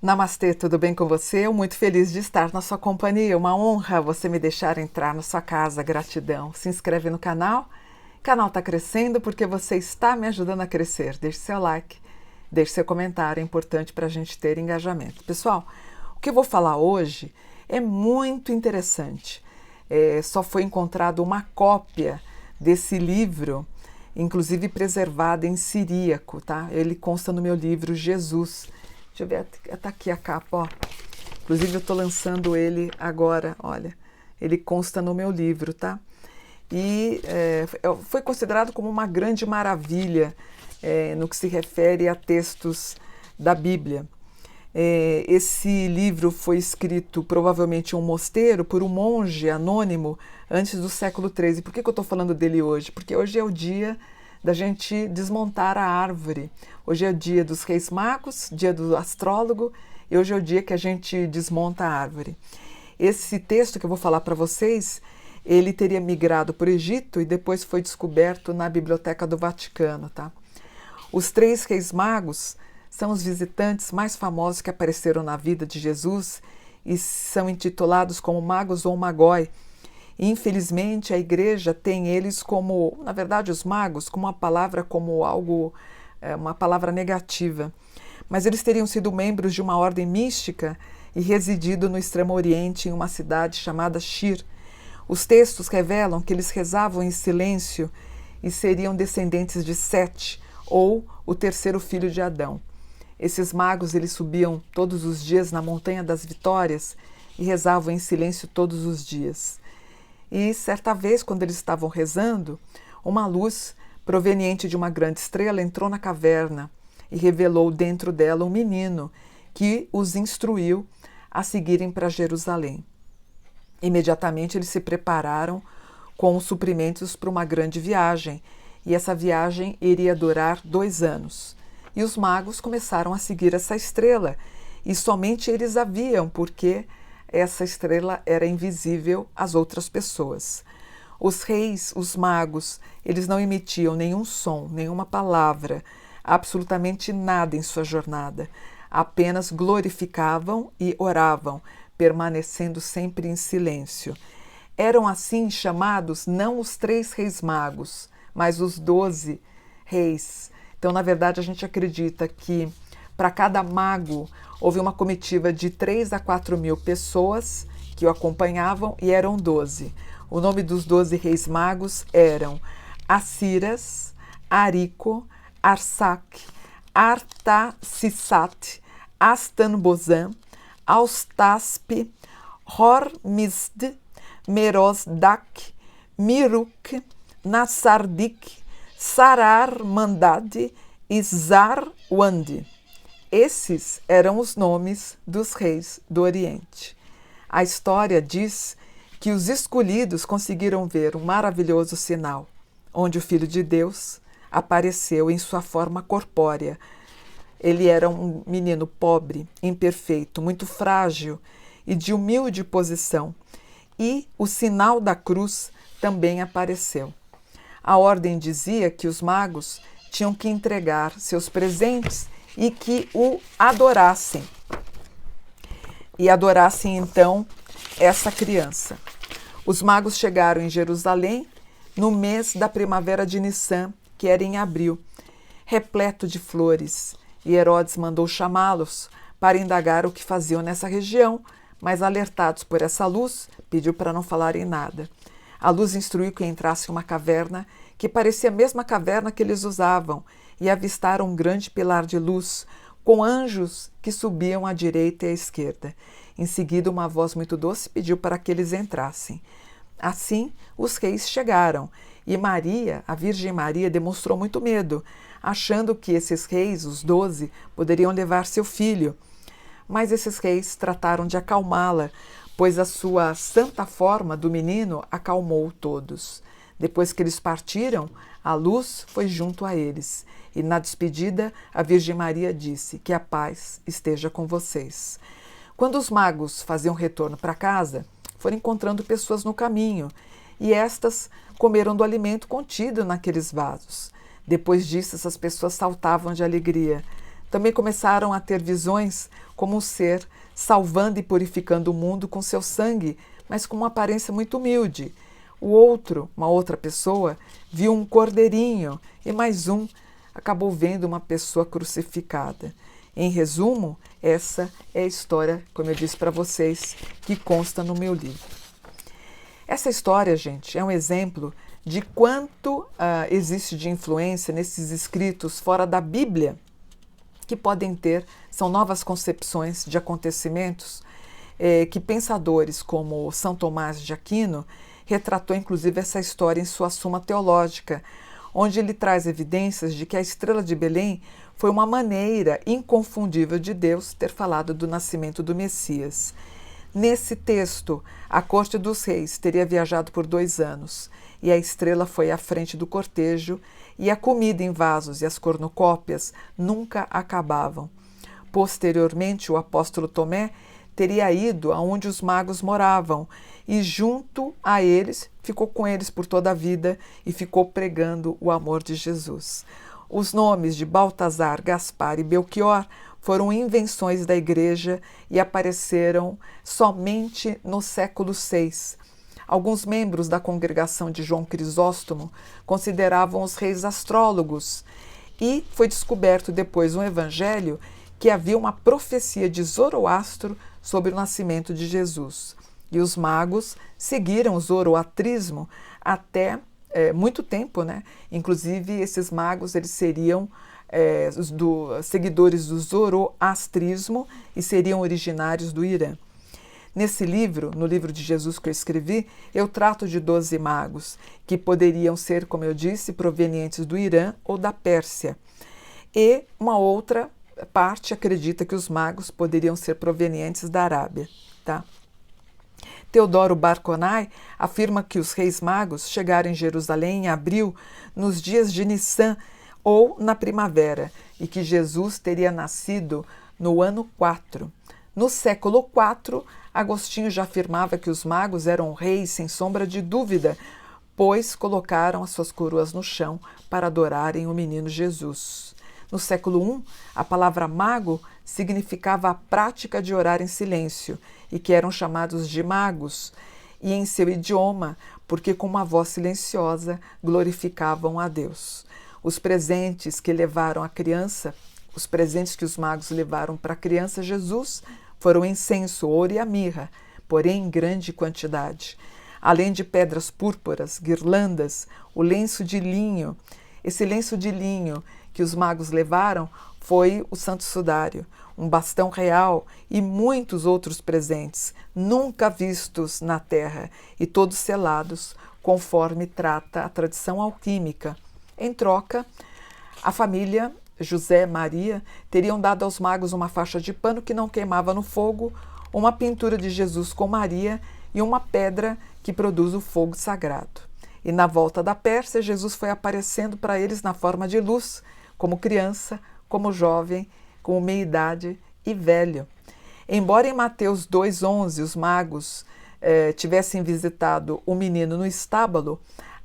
Namastê, tudo bem com você? Eu muito feliz de estar na sua companhia. Uma honra você me deixar entrar na sua casa. Gratidão. Se inscreve no canal. O canal está crescendo porque você está me ajudando a crescer. Deixe seu like, deixe seu comentário. É importante para a gente ter engajamento. Pessoal, o que eu vou falar hoje é muito interessante. Só foi encontrado uma cópia desse livro, inclusive preservada em siríaco, tá? Ele consta no meu livro Jesus. Deixa eu ver, tá aqui a capa, ó. Inclusive eu tô lançando ele agora, olha. Ele consta no meu livro, tá? E foi considerado como uma grande maravilha no que se refere a textos da Bíblia. Esse livro foi escrito provavelmente em um mosteiro por um monge anônimo antes do século XIII. Por que eu estou falando dele hoje? Porque hoje é o dia da gente desmontar a árvore. Hoje é o dia dos Reis Magos, dia do astrólogo, e hoje é o dia que a gente desmonta a árvore. Esse texto que eu vou falar para vocês, ele teria migrado para o Egito e depois foi descoberto na Biblioteca do Vaticano, tá? Os 3 Reis Magos são os visitantes mais famosos que apareceram na vida de Jesus e são intitulados como magos ou magoi. Infelizmente, a igreja tem eles como, na verdade, os magos, como uma palavra como algo, uma palavra negativa. Mas eles teriam sido membros de uma ordem mística e residido no Extremo Oriente, em uma cidade chamada Shir. Os textos revelam que eles rezavam em silêncio e seriam descendentes de Sete, ou o terceiro filho de Adão. Esses magos eles subiam todos os dias na Montanha das Vitórias e rezavam em silêncio todos os dias. E certa vez, quando eles estavam rezando, uma luz proveniente de uma grande estrela entrou na caverna e revelou dentro dela um menino que os instruiu a seguirem para Jerusalém. Imediatamente eles se prepararam com os suprimentos para uma grande viagem, e essa viagem iria durar 2 anos. E os magos começaram a seguir essa estrela, e somente eles a viam, porque essa estrela era invisível às outras pessoas. Os reis, os magos, eles não emitiam nenhum som, nenhuma palavra, absolutamente nada em sua jornada. Apenas glorificavam e oravam, permanecendo sempre em silêncio. Eram assim chamados não os 3 reis magos, mas os 12 reis. Então, na verdade, a gente acredita que para cada mago houve uma comitiva de 3 a 4 mil pessoas que o acompanhavam e eram 12. O nome dos 12 reis magos eram Aciras, Arico, Arsac, Artaxissat, Astanbozan, Austaspe, Hormizd, Merozdak, Miruk, Nassardik, Sarar-Mandad e Zar-Wand. Esses eram os nomes dos reis do Oriente. A história diz que os escolhidos conseguiram ver um maravilhoso sinal, onde o Filho de Deus apareceu em sua forma corpórea. Ele era um menino pobre, imperfeito, muito frágil e de humilde posição, e o sinal da cruz também apareceu. A ordem dizia que os magos tinham que entregar seus presentes e que o adorassem. E adorassem então essa criança. Os magos chegaram em Jerusalém no mês da primavera de Nissan, que era em abril, repleto de flores, e Herodes mandou chamá-los para indagar o que faziam nessa região, mas alertados por essa luz, pediu para não falarem nada. A luz instruiu que entrasse em uma caverna que parecia a mesma caverna que eles usavam, e avistaram um grande pilar de luz, com anjos que subiam à direita e à esquerda. Em seguida, uma voz muito doce pediu para que eles entrassem. Assim, os reis chegaram, e Maria, a Virgem Maria, demonstrou muito medo, achando que esses reis, os 12, poderiam levar seu filho. Mas esses reis trataram de acalmá-la, pois a sua santa forma do menino acalmou todos. Depois que eles partiram, a luz foi junto a eles. E na despedida, a Virgem Maria disse: que a paz esteja com vocês. Quando os magos faziam retorno para casa, foram encontrando pessoas no caminho, e estas comeram do alimento contido naqueles vasos. Depois disso, essas pessoas saltavam de alegria. Também começaram a ter visões como um ser salvando e purificando o mundo com seu sangue, mas com uma aparência muito humilde. O outro, uma outra pessoa, viu um cordeirinho e mais um acabou vendo uma pessoa crucificada. Em resumo, essa é a história, como eu disse para vocês, que consta no meu livro. Essa história, gente, é um exemplo de quanto existe de influência nesses escritos fora da Bíblia, que podem ter, são novas concepções de acontecimentos que pensadores como São Tomás de Aquino retratou inclusive essa história em sua Suma Teológica, onde ele traz evidências de que a estrela de Belém foi uma maneira inconfundível de Deus ter falado do nascimento do Messias. Nesse texto, a corte dos reis teria viajado por 2 anos, e a estrela foi à frente do cortejo, e a comida em vasos e as cornucópias nunca acabavam. Posteriormente, o apóstolo Tomé teria ido aonde os magos moravam, e junto a eles, ficou com eles por toda a vida e ficou pregando o amor de Jesus. Os nomes de Baltazar, Gaspar e Belchior foram invenções da igreja e apareceram somente no século VI. Alguns membros da congregação de João Crisóstomo consideravam os reis astrólogos, e foi descoberto depois no Evangelho que havia uma profecia de Zoroastro sobre o nascimento de Jesus. E os magos seguiram o zoroastrismo até muito tempo, né? Inclusive, esses magos eles seriam seguidores do zoroastrismo e seriam originários do Irã. Nesse livro, no livro de Jesus que eu escrevi, eu trato de 12 magos, que poderiam ser, como eu disse, provenientes do Irã ou da Pérsia. E uma outra parte acredita que os magos poderiam ser provenientes da Arábia, tá? Teodoro Barconai afirma que os reis magos chegaram em Jerusalém em abril, nos dias de Nissan ou na primavera, e que Jesus teria nascido no ano 4. No século IV, Agostinho já afirmava que os magos eram reis sem sombra de dúvida, pois colocaram as suas coroas no chão para adorarem o menino Jesus. No século I, a palavra mago significava a prática de orar em silêncio, e que eram chamados de magos, e em seu idioma, porque com uma voz silenciosa glorificavam a Deus. Os presentes que levaram a criança, os presentes que os magos levaram para a criança Jesus, foram incenso, ouro e a mirra, porém em grande quantidade. Além de pedras púrpuras, guirlandas, o lenço de linho. Esse lenço de linho que os magos levaram foi o Santo Sudário, um bastão real e muitos outros presentes, nunca vistos na terra, e todos selados, conforme trata a tradição alquímica. Em troca, a família José e Maria teriam dado aos magos uma faixa de pano que não queimava no fogo, uma pintura de Jesus com Maria e uma pedra que produz o fogo sagrado. E na volta da Pérsia, Jesus foi aparecendo para eles na forma de luz, como criança, como jovem, como meia-idade e velho. Embora em Mateus 2,11 os magos tivessem visitado o menino no estábulo,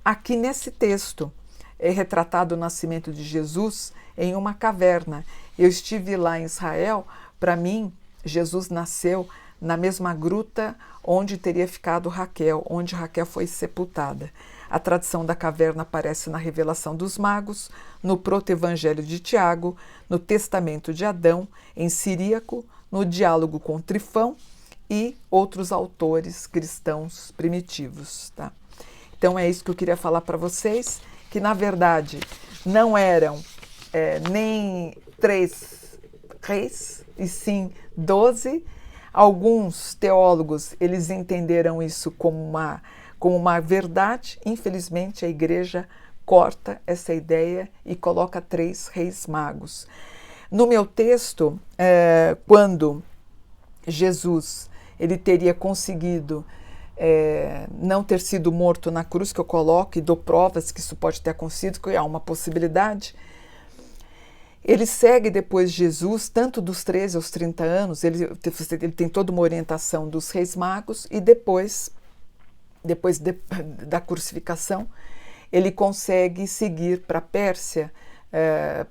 aqui nesse texto é retratado o nascimento de Jesus em uma caverna. Eu estive lá em Israel, para mim, Jesus nasceu na mesma gruta onde teria ficado Raquel, onde Raquel foi sepultada. A tradição da caverna aparece na Revelação dos Magos, no Proto-Evangelho de Tiago, no Testamento de Adão, em Ciríaco, no Diálogo com Trifão e outros autores cristãos primitivos. Tá? Então é isso que eu queria falar para vocês, que na verdade não eram nem 3 reis, e sim 12. Alguns teólogos eles entenderam isso como uma verdade. Infelizmente, a igreja corta essa ideia e coloca 3 reis magos. No meu texto, quando Jesus ele teria conseguido não ter sido morto na cruz, que eu coloco e dou provas que isso pode ter acontecido, que há uma possibilidade. Ele segue depois Jesus, tanto dos 13 aos 30 anos, ele tem toda uma orientação dos reis magos, e depois da crucificação, ele consegue seguir para a Pérsia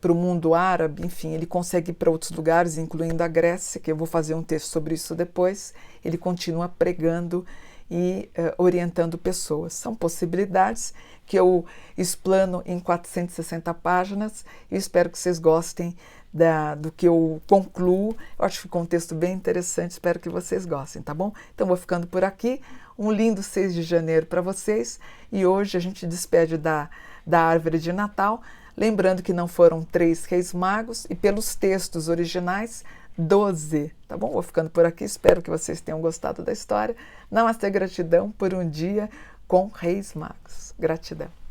para o mundo árabe, enfim, ele consegue ir para outros lugares, incluindo a Grécia, que eu vou fazer um texto sobre isso depois. Ele continua pregando e orientando pessoas. São possibilidades que eu explano em 460 páginas e espero que vocês gostem do que eu concluo. Eu acho que ficou um texto bem interessante, espero que vocês gostem, tá bom? Então vou ficando por aqui. Um lindo 6 de janeiro para vocês e hoje a gente despede da árvore de Natal, lembrando que não foram 3 reis magos e pelos textos originais 12, tá bom? Vou ficando por aqui, espero que vocês tenham gostado da história. Namastê, gratidão por um dia com reis magos. Gratidão.